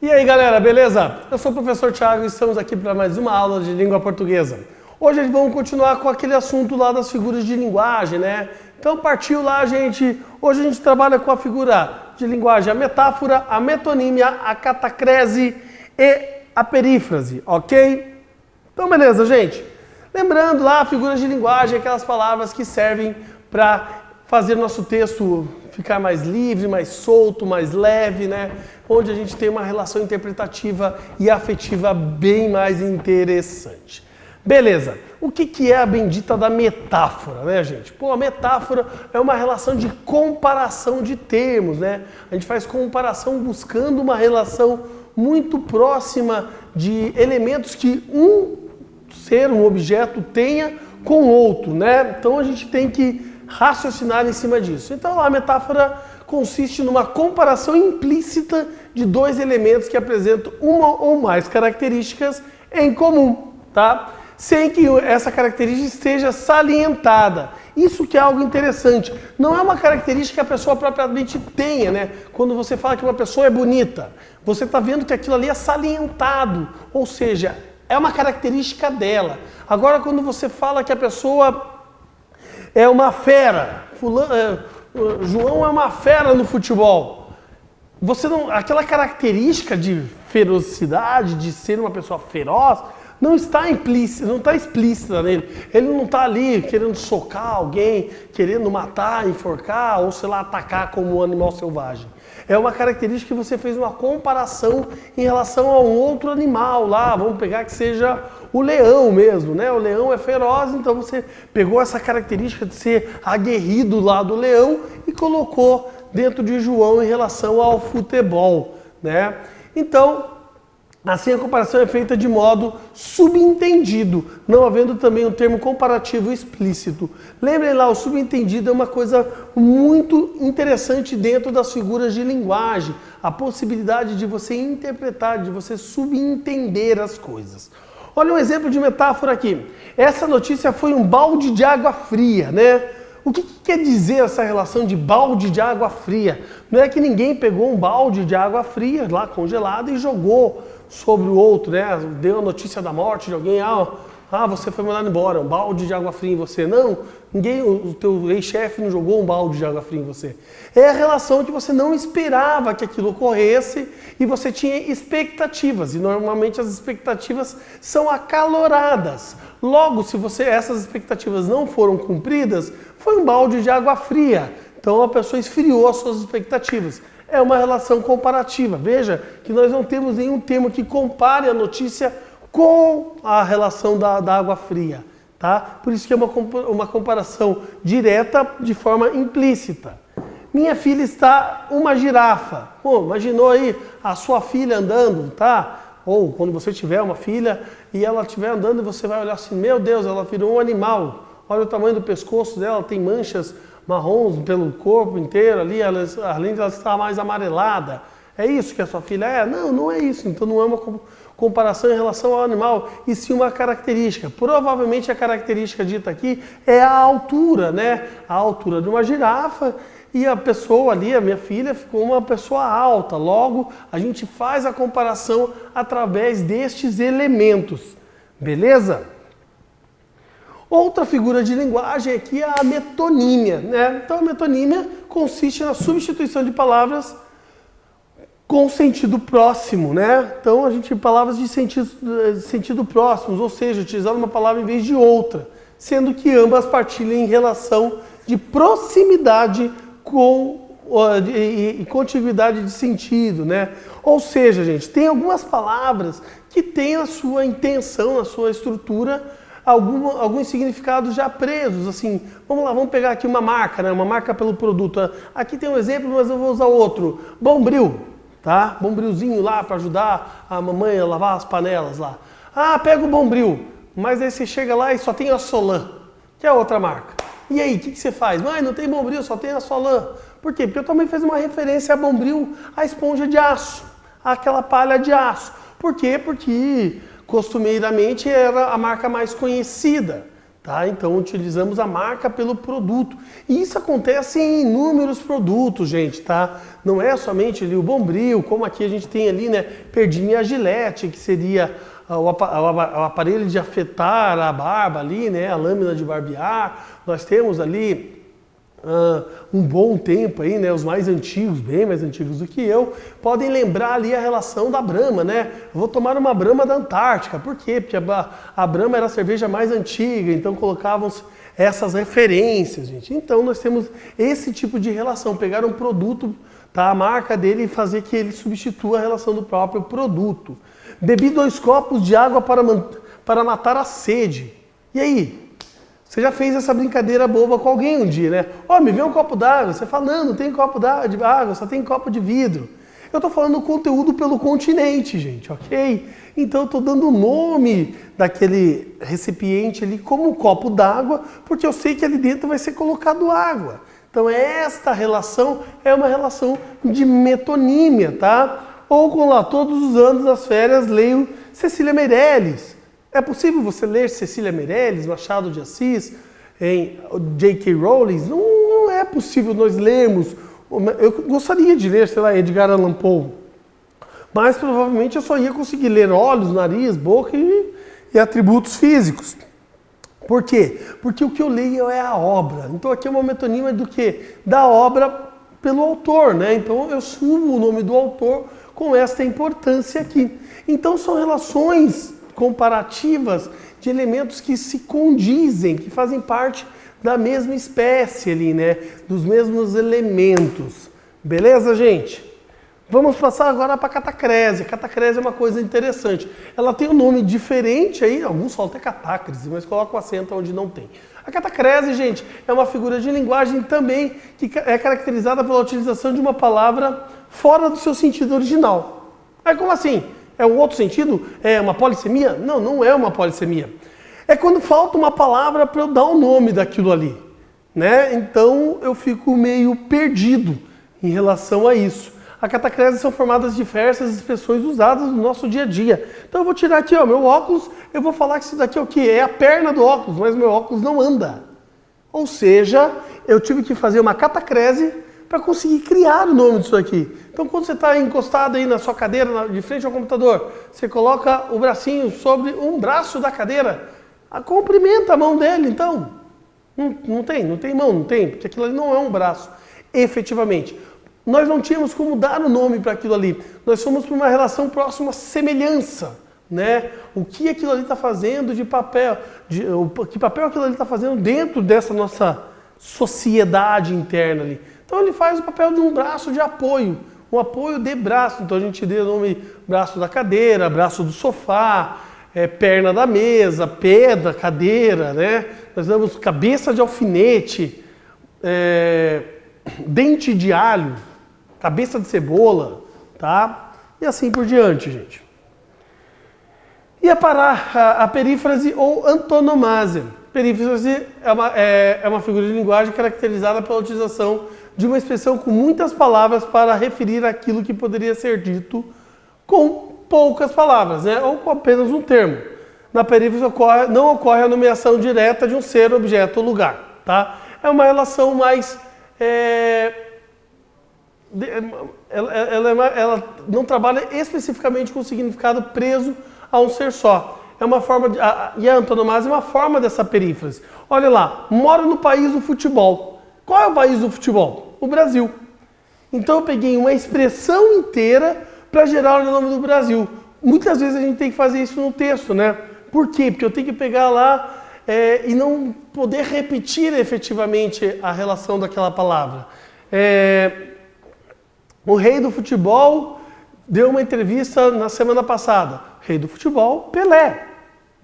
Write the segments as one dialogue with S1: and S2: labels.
S1: E aí galera, beleza? Eu sou o professor Thiago e estamos aqui para mais uma aula de língua portuguesa. Hoje vamos continuar com aquele assunto lá das figuras de linguagem, né? Então partiu lá, gente. Hoje a gente trabalha com a figura de linguagem, a metáfora, a metonímia, a catacrese e a perífrase, ok? Então beleza, gente. Lembrando lá, figuras de linguagem, aquelas palavras que servem para fazer nosso texto ficar mais livre, mais solto, mais leve, né? Onde a gente tem uma relação interpretativa e afetiva bem mais interessante. Beleza, o que é a bendita da metáfora, né, gente? Pô, a metáfora é uma relação de comparação de termos, né? A gente faz comparação buscando uma relação muito próxima de elementos que um ser, um objeto tenha com outro, né? Então a gente tem que raciocinar em cima disso. Então a metáfora consiste numa comparação implícita de dois elementos que apresentam uma ou mais características em comum, tá? Sem que essa característica esteja salientada. Isso que é algo interessante. Não é uma característica que a pessoa propriamente tenha, né? Quando você fala que uma pessoa é bonita, você está vendo que aquilo ali é salientado, ou seja, é uma característica dela. Agora, quando você fala que a pessoa é uma fera, João é uma fera no futebol, você não, aquela característica de ferocidade, de ser uma pessoa feroz, não está implícita, não está explícita nele. Ele não está ali querendo socar alguém, querendo matar, enforcar ou, sei lá, atacar como um animal selvagem. É uma característica que você fez uma comparação em relação a um outro animal lá, vamos pegar que seja o leão mesmo, né? O leão é feroz, então você pegou essa característica de ser aguerrido lá do leão e colocou dentro de João em relação ao futebol, né? Então, assim a comparação é feita de modo subentendido, não havendo também um termo comparativo explícito. Lembrem lá, o subentendido é uma coisa muito interessante dentro das figuras de linguagem, a possibilidade de você interpretar, de você subentender as coisas. Olha um exemplo de metáfora aqui. Essa notícia foi um balde de água fria, né? O que quer dizer essa relação de balde de água fria? Não é que ninguém pegou um balde de água fria lá congelada e jogou sobre o outro, né? Deu a notícia da morte de alguém, você foi mandado embora, um balde de água fria em você. Não, ninguém, o teu ex-chefe não jogou um balde de água fria em você. É a relação que você não esperava que aquilo ocorresse e você tinha expectativas, e normalmente as expectativas são acaloradas. Logo, se essas expectativas não foram cumpridas, foi um balde de água fria. Então a pessoa esfriou as suas expectativas. É uma relação comparativa. Veja que nós não temos nenhum termo que compare a notícia com a relação da água fria, tá? Por isso que é uma comparação direta de forma implícita. Minha filha está uma girafa. Pô, imaginou aí a sua filha andando, tá? Ou quando você tiver uma filha e ela estiver andando e você vai olhar assim, meu Deus, ela virou um animal. Olha o tamanho do pescoço dela, tem manchas marrons pelo corpo inteiro ali, além de ela estar mais amarelada. É isso que a sua filha é? Não, não é isso. Então não é uma comparação em relação ao animal, e sim uma característica. Provavelmente a característica dita aqui é a altura, né? A altura de uma girafa, e a pessoa ali, a minha filha, ficou uma pessoa alta. Logo, a gente faz a comparação através destes elementos. Beleza? Outra figura de linguagem aqui é a metonímia, né? Então a metonímia consiste na substituição de palavras com sentido próximo, né? Então a gente tem palavras de sentido próximos, ou seja, utilizando uma palavra em vez de outra, sendo que ambas partilham em relação de proximidade e contiguidade de sentido, né? Ou seja, gente, tem algumas palavras que têm a sua intenção, a sua estrutura, alguns significados já presos, assim, vamos lá, vamos pegar aqui uma marca, né? Uma marca pelo produto. Aqui tem um exemplo, mas eu vou usar outro. Bombril, tá? Bombrilzinho lá para ajudar a mamãe a lavar as panelas lá. Pega o Bombril, mas aí você chega lá e só tem a Solan, que é outra marca. E aí, o que você faz? Mãe, não tem Bombril, só tem a Solan. Por quê? Porque eu também fiz uma referência a Bombril, a esponja de aço, aquela palha de aço. Por quê? Porque costumeiramente era a marca mais conhecida, tá? Então utilizamos a marca pelo produto. E isso acontece em inúmeros produtos, gente, tá? Não é somente ali o Bombril, como aqui a gente tem ali, né, Perdim e a Gillette, que seria o aparelho de afetar a barba ali, né, a lâmina de barbear. Nós temos ali um bom tempo aí, né, os mais antigos, bem mais antigos do que eu, podem lembrar ali a relação da Brahma, né? Eu vou tomar uma Brahma da Antártica. Por quê? Porque a Brahma era a cerveja mais antiga, então colocavam essas referências, gente. Então nós temos esse tipo de relação, pegar um produto, tá, a marca dele e fazer que ele substitua a relação do próprio produto. Bebi 2 copos de água para matar a sede. E aí? Você já fez essa brincadeira boba com alguém um dia, né? Ó, me vê um copo d'água. Você fala, não tem copo de água, só tem copo de vidro. Eu tô falando conteúdo pelo continente, gente, ok? Então eu tô dando o nome daquele recipiente ali como um copo d'água, porque eu sei que ali dentro vai ser colocado água. Então esta relação é uma relação de metonímia, tá? Ou com lá, todos os anos das férias, leio Cecília Meirelles. É possível você ler Cecília Meirelles, Machado de Assis, em J.K. Rowling? Não é possível nós lermos. Eu gostaria de ler, sei lá, Edgar Allan Poe, mas provavelmente eu só ia conseguir ler olhos, nariz, boca e atributos físicos. Por quê? Porque o que eu leio é a obra. Então aqui é uma metonímia do quê? Da obra pelo autor, né? Então eu subo o nome do autor com esta importância aqui. Então são relações comparativas de elementos que se condizem, que fazem parte da mesma espécie ali, né? Dos mesmos elementos. Beleza, gente? Vamos passar agora para a catacrese. A catacrese é uma coisa interessante. Ela tem um nome diferente aí, alguns falam até catácrese, mas coloca o acento onde não tem. A catacrese, gente, é uma figura de linguagem também que é caracterizada pela utilização de uma palavra fora do seu sentido original. Aí como assim? É um outro sentido? É uma polissemia? Não, não é uma polissemia. É quando falta uma palavra para eu dar o nome daquilo ali, né? Então eu fico meio perdido em relação a isso. A catacrese são formadas diversas expressões usadas no nosso dia a dia. Então eu vou tirar aqui, ó, meu óculos, eu vou falar que isso daqui é o quê? É a perna do óculos, mas meu óculos não anda. Ou seja, eu tive que fazer uma catacrese para conseguir criar o nome disso aqui. Então quando você está encostado aí na sua cadeira, de frente ao computador, você coloca o bracinho sobre um braço da cadeira, cumprimenta a mão dele, então. Não tem mão, não tem, porque aquilo ali não é um braço, efetivamente. Nós não tínhamos como dar o nome para aquilo ali. Nós fomos para uma relação próxima à semelhança, né? O que aquilo ali está fazendo de papel, que papel aquilo ali está fazendo dentro dessa nossa sociedade interna ali. Então ele faz o papel de um braço de apoio, um apoio de braço. Então a gente deu o nome braço da cadeira, braço do sofá, perna da mesa, pé da cadeira, né? Nós damos cabeça de alfinete, dente de alho, cabeça de cebola, tá? E assim por diante, gente. E a perífrase ou antonomásia. Perífrase é uma figura de linguagem caracterizada pela utilização de uma expressão com muitas palavras para referir aquilo que poderia ser dito com poucas palavras, né? Ou com apenas um termo. Na perífrase não ocorre a nomeação direta de um ser, objeto ou lugar, tá? É uma relação mais... Ela não trabalha especificamente com o significado preso a um ser só. É uma forma e a antonomásia é uma forma dessa perífrase. Olha lá, moro no país do futebol. Qual é o país do futebol? O Brasil. Então eu peguei uma expressão inteira para gerar o nome do Brasil. Muitas vezes a gente tem que fazer isso no texto, né? Por quê? Porque eu tenho que pegar lá e não poder repetir efetivamente a relação daquela palavra. O rei do futebol deu uma entrevista na semana passada. Rei do futebol, Pelé.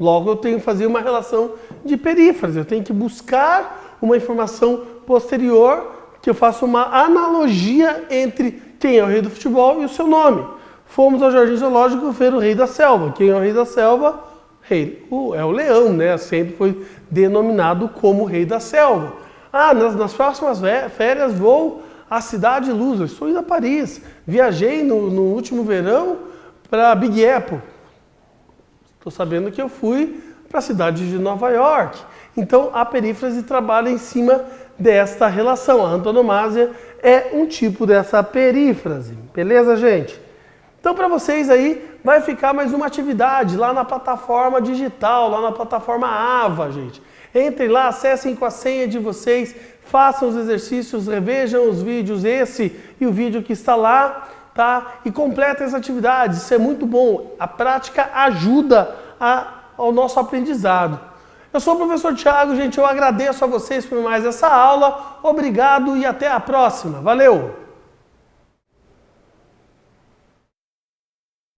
S1: Logo eu tenho que fazer uma relação de perífrase. Eu tenho que buscar uma informação posterior, que eu faça uma analogia entre quem é o rei do futebol e o seu nome. Fomos ao Jardim Zoológico ver o rei da selva. Quem é o rei da selva? É o leão, né? Sempre foi denominado como rei da selva. Nas próximas férias vou à Cidade Luz. Eu estou indo a Paris. Viajei no último verão para Big Apple. Estou sabendo que eu fui para a cidade de Nova York. Então, a perífrase trabalha em cima desta relação. A antonomásia é um tipo dessa perífrase. Beleza, gente? Então, para vocês aí, vai ficar mais uma atividade lá na plataforma digital, lá na plataforma AVA, gente. Entrem lá, acessem com a senha de vocês, façam os exercícios, revejam os vídeos, esse e o vídeo que está lá, tá? E completem as atividades, isso é muito bom. A prática ajuda ao nosso aprendizado. Eu sou o professor Thiago, gente, eu agradeço a vocês por mais essa aula. Obrigado e até a próxima. Valeu!